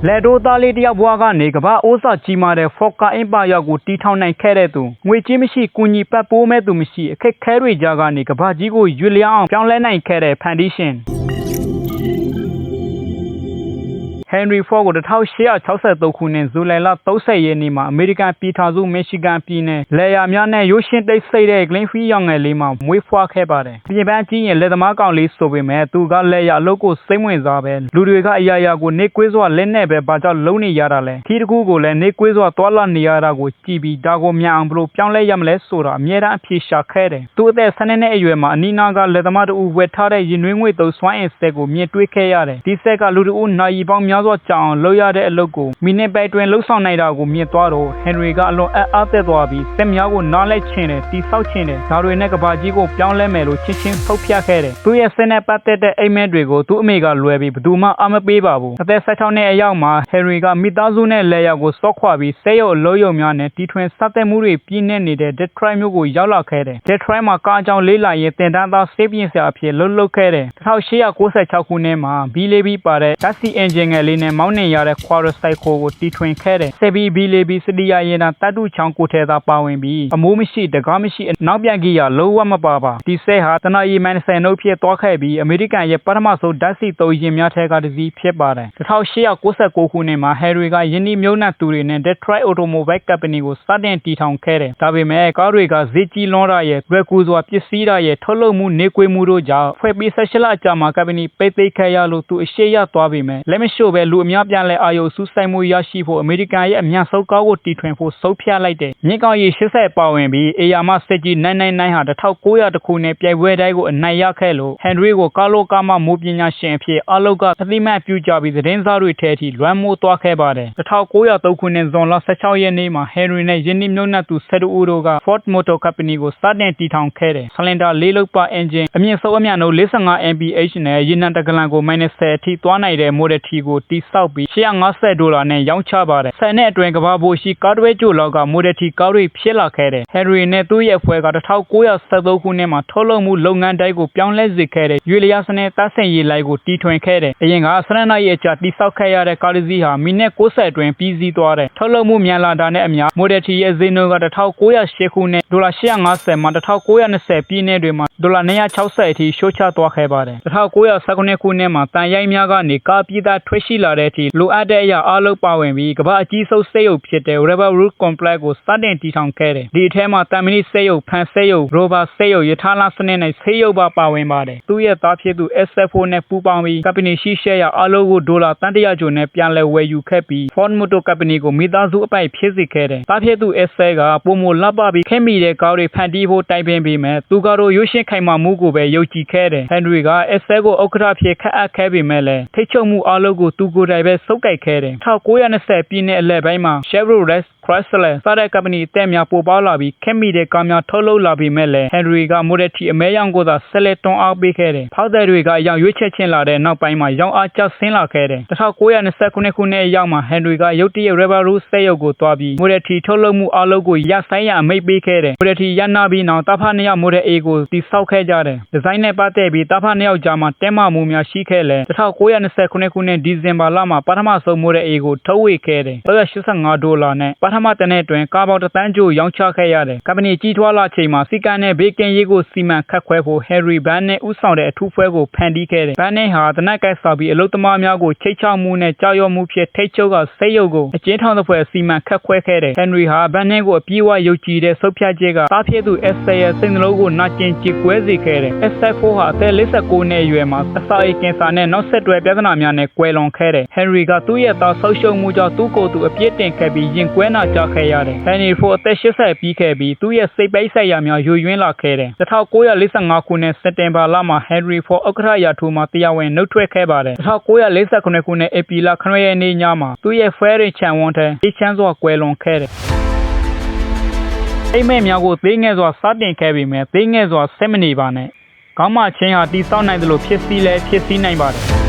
လက်တိုးသားလေးတယောက်ဘွားကနေကမ္ဘာအိုးစာကြီးမာတဲ့ဖော့ကာအင်ပါယာကိုတီထောင်နိုင်ခဲ့တဲ့သူငွေကြေးမရှိကူညီပတ်ပိုးမဲ့သူမရှိအခက်ခဲတွေကြားကနေကမ္ဘာကြီးကိုရွေ့လျားအောင်ပြောင်းလဲနိုင်ခဲ့တဲ့ဖန်တီးရှင်Henry Ford ကို1863ခုနှစ်ဇူလိုင်လ30ရက်နေ့မှာအမေရိကန်ပြည်ထောင်စုမီရှီဂန်ပြည်နယ်လေယာများနဲ့ရိုးရှင်းတိတ်ဆိတ်တဲ့ Glenfield ရောင်ငယ်လေးမှာမွေးဖွားခဲ့ပါတယ်။ပြင်ပန်းကြီးရင်လက်သမားကောင်လေးဆိုပေမဲ့သူကလေယာအလုပ်ကိုစိတ်ဝင်စားပဲလူတွေကအရာရာကိုနေကွေးစွာလက်နဲ့ပဲဘာကြောင့်လုံးနေရတာလဲ။ခီးတစ်ခုကိုလည်းနေကွေးစွာတွာလာနေရတာကိုကြည့်ပြီးဒါကိုမြန်အောင်ဘလို့ပြောင်းလဲရမလဲဆိုတာအမြဲတမ်းအဖြေရှာခဲ့တယ်။သူအသက်12နှစ်အရွယ်မှာအနီးနားကလက်သမားတူဝယ်ထားတဲ့ရင်နှွေးငွေသုံးစွမ်းအင်စက်ကိုမြင်တွေ့ခဲ့ရတယ်။ဒီစက်ကလူတို့နာရီပေါင်းများစွာကြာအောင်လုပ်ရတဲ့အလုပ်ကိုမိနစ်ပဲတွင်လှုပ်ဆောင်နိုင်တာကိုမြင်သွားတော့ဟန်နရီကအလွန်အားသက်သွားပြီးစက်များကိုနားလိုက်ချင်တယ်တီဆောက်ချင်တယ်ဒါတွေနဲ့ကဘာကြီးကိုပြောင်းလဲမယ်လို့ချင်းချင်းထုတ်ပြခဲ့တယ်သူရဲ့စက်နဲ့ပတ်သက်တဲ့အိမ်မက်တွေကိုသူ့အမေကလွယ်ပြီးဘယ်သူမှအားမပေးပါဘူးအသက်16နှစ်အရောက်မှာဟန်နရီကမိသားစုနဲ့လေယာကိုစော့ခွာပြီးစက်ရုံအလုပ်ရုံများနဲ့တီထွင်စတဲ့မှုတွေပြည့်နေနေတဲ့ Detroit မြို့ကိုရောက်လာခဲ့တယ် Detroit မှာကားကြောင်လေးလာရင်တင်တန်းသားစေးပြင်းစရာအဖြစ်လှုပ်ခဲ့တယ်1896ခုနှစ်မှာဘီလေးဘီပါတဲ့ဓာတ်ဆီအင်ဂျင်ငယ်လေးနဲ့မောင်းနှင်ရတဲ့Quadricycle ကိုတီထွင်ခဲ့တယ်ဆက်ပြီးဘီလေးဘီစတီယာရင်တတတုချောင်းကိုထဲသာပါဝင်ပြီးအမိုးမရှိတကားမရှိနောက်ပြန်ကြီးရလုံးဝမပါပါဒီဆဲဟာတနအီမန်10နှုတ်ဖြစ်သွားခဲ့ပြီးအမေရိကန်ရဲ့ပထမဆုံးဓာတ်ဆီသုံးရင်များထဲကတစ်စီးဖြစ်ပါတယ်1896ခုနှစ်မှာဟယ်ရီကယင်းဒီမြို့နှံသူတွေနဲ့ Detroit Automobile Company ကိုစတင်တည်ထောင်ခဲ့တယ်ဒါပေမဲ့ကားတွေကဈေးကြီးလွန်းတာရဲ့လွယ်ကူစွာပစ္စည်းတာရဲ့ထုတ်လုပ်မှုနေကွေးမှုတို့ကြောင့်ဖွဲ့ပြီး18လကြာမှာ Company ပိတ်သိမ်းခဲ့ရလို့သူအရှိရသွားပြီမဲ့လက်မရှိပဲလူအများပြန်လဲအာရုံစူးစိုက်မှုရရှိဖို့အမေရိကန်ရဲ့အမြန်ဆုံးကားကိုတီထွင်ဖို့ဆုံးဖြတ်လိုက်တယ်မြင့်ကောင်းရီ80ပါဝင်ပြီးအေယာမစစ်ကြီး999ဟာ1900ခုနှစ်ပြိုင်ပွဲတိုင်းကိုအနိုင်ရခဲ့လို့ဟန်နရီကိုကာလိုကာမမိုးပညာရှင်အဖြစ်အလုပ်ကအသိမှတ်ပြုကြပြီးသတင်းစားတွေထဲထိလွှမ်းမိုးသွားခဲ့ပါတယ်1903ခုနှစ်ဇွန်လ16ရက်နေ့မှာဟန်နရီနဲ့ယင်းဒီမြို့နှံသူ12ဦးတို့က Ford Motor Company ကိုစတင်တည်ထောင်ခဲ့တယ်ဆလင်ဒါ၄လုံးပါအင်ဂျင်အမြင့်ဆုံးအမြန်နှုန်း45 mph နဲ့ရေနံတဂလန်ကို -10 အထိသွားနိုင်တဲ့ Model T ကိုတိစောက်ပြီး$150နဲ့ရောင်းချပါတယ်ဆယ်နှစ်အတွင်းကမ္ဘာဘိုးရှိကားတွဲကြိုလောက်ကမိုဒယ်တီကားတွေဖြစ်လာခဲ့တယ်ဟန်နရီနဲ့သူ့ရဲ့ဖွဲ့က1973ခုနှစ်မှာထုတ်လုပ်မှုလုပ်ငန်းတိုင်းကိုပြောင်းလဲစေခဲ့တဲ့ရွေလျာစနစ်တပ်ဆင်ရေးလိုက်ကိုတီထွင်ခဲ့တယ်အရင်က12နာရီအကြာတိစောက်ခဲ့ရတဲ့ကားတစ်စီးဟာမိနစ်60အတွင်းပြီးစီးသွားတယ်ထုတ်လုပ်မှုမြန်လာတာနဲ့အမျှမိုဒယ်တီရဲ့ဈေးနှုန်းက1908ခုနှစ်$850မှ1920ပြည်နယ်တွေမှာ$260အထိလျှော့ချသွားခဲ့ပါတယ်1919ခုနှစ်မှာတန်ရိုက်များကနေကားပြည်သားထွက်ရှိလာတဲ့အထိလိုအပ်တဲ့အရာအလုပ်ပါဝင်ပြီးကမ္ဘာအကြီးဆုံးစက်ရုံဖြစ်တဲ့ Rebel Root Complex ကိုစတင်တည်ထောင်ခဲ့တယ်ဒီအထဲမှာတန်မဏိစက်ရုံဖန်စက်ရုံရိုဘာစက်ရုံရထားလမ်းစနစ်နဲ့ဆေးရုံပါဝင်ပါတယ်သူ့ရဲ့သားဖြစ်သူ SF4 နဲ့ပူးပေါင်းပြီး Company ရှိရှယ်ယာအလုပ်ကို$တန်100ကျော်နဲ့ပြန်လည်ဝယ်ယူခဲ့ပြီး Ford Motor Company ကိုမိသားစုအပိုင်ဖြစ်စေခဲ့တယ်သားဖြစ်သူ SF ကပုံမလှပပြီးခင်မိတဲ့ကားတွေဖန်တီးဖို့တိုင်ပင်ပြီးမဲ့သူကတော့ရွှေရှင်းခိုင်မာမှုကိုပဲယုံကြည်ခဲ့တယ်ဟန်နရီက SF ကိုဥက္ကဋ္ဌဖြစ်ခန့်အပ်ခဲ့ပြီးမဲ့လည်းထိတ်ချုပ်မှုအလုပ်ကိုသူကိုယ်တိုင်ပဲစုပ်ကိုက်ခဲ့တယ်1920ပြည်နယ်အလယ်ပိုင်းမှာ Chevrolet Chrysler စတဲ့ company အသစ်များပိုပေါလာပြီးခင်မိတဲ့ကားများထုတ်လုပ်လာပြီးမဲ့လည်းဟန်နရီက Model T အမဲရောင်ကိုသာဆက်လက်တွန်းအားပေးခဲ့တယ်ဖောက်သည်တွေကရောင်ရွေးချက်ချင်းလာတဲ့နောက်ပိုင်းမှာရောင်အားကျဆင်းလာခဲ့တယ်1929ခုနှစ်အရောက်မှာဟန်နရီကရုတ်တရက် Rebel Root စက်ရုံကိုသွားပြီး Model T ထုတ်လုပ်မှုအလုပ်ကိုရပ်ဆိုင်းရန်အမိန့်ပေးခဲ့တယ် Model T ရပ်နာပြီးနောက်တာဖာ2ယောက် Model A ကိုတိစောက်ခဲ့ကြတယ်ဒီဇိုင်းနဲ့ပတ်သက်ပြီးတာဖာ2ယောက်ကြားမှာတဲမာမှုများရှိခဲ့လဲ1929ခုနှစ်ဒီဇင်ဘာလမှာပထမဆုံး Model A ကိုထုတ်ဝေခဲ့တယ်$85နဲ့ပထမတနေ့တွင်ကားပေါင်း1တန်းကျော်ရောင်းချခဲ့ရတယ်။ Company ကြီးထွားလာချိန်မှာစီကံနဲ့ဘေးကင်းရေးကိုစီမံခန့်ခွဲဖို့ Henry Bennett ဦးဆောင်တဲ့အထူးဖွဲ့ကိုဖန်တီးခဲ့တယ်။ Bennett ဟာတနက်ကဲစားပြီးအလုပ်သမားများကိုချိတ်ချမှုနဲ့ကြောက်ရွံ့မှုဖြစ်ထိတ်ချုပ်ကစိတ်ရုပ်ကိုအကျဉ်းထောင်သဖွယ်စီမံခန့်ခွဲခဲ့တယ်။ Henry ဟာ Bennett ကိုအပြည့်အဝယုံကြည်တဲ့ဆုတ်ဖြတ်ချက်ကတားဖြစ်သူ S7 ရဲ့စိတ်နှလုံးကိုနာကျင်ကြေကွဲစေခဲ့တယ်။ S7 ဟာအသက်49နှစ်အရွယ်မှာအစာအိမ်ကင်ဆာနဲ့နောက်ဆက်တွဲပြဿနာများနဲ့ကွယ်လွန်ခဲ့တယ်။ Henry ကသူ့ရဲ့သားဆုတ်ရှုံးမှုကြောင့်သူ့ကိုယ်သူအပြစ်တင်ခဲ့ပြီးရင်ကွဲနာကြခဲ့ရတယ်။ Henry Ford အသက်80ပြီးခဲ့ပြီးသူ့ရဲ့စိတ်ပိတ်ဆိုင်ရာများယိုယွင်းလာခဲ့တယ်1945ခုနှစ်စက်တင်ဘာလမှာ Henry Ford ဥက္ကဋ္ဌရာထူးမှာတရားဝင်နှုတ်ထွက်ခဲ့ပါတယ်1948ခုနှစ်ဧပြီလ9ရက်နေ့ညမှာသူ့ရဲ့ Ferry ခြံဝန်းထဲအေးချမ်းစွာကွယ်လွန်ခဲ့တယ်အိမ်မက်များကိုသေးငယ်စွာစတင်ခဲ့ပြီးမြဲသေးငယ်စွာဆက်မနေပါနဲ့ခေါင်းမချင်းဟာတီးဆောက်နိုင်တယ်လို့ဖြစ်စည်းနိုင်ပါတယ်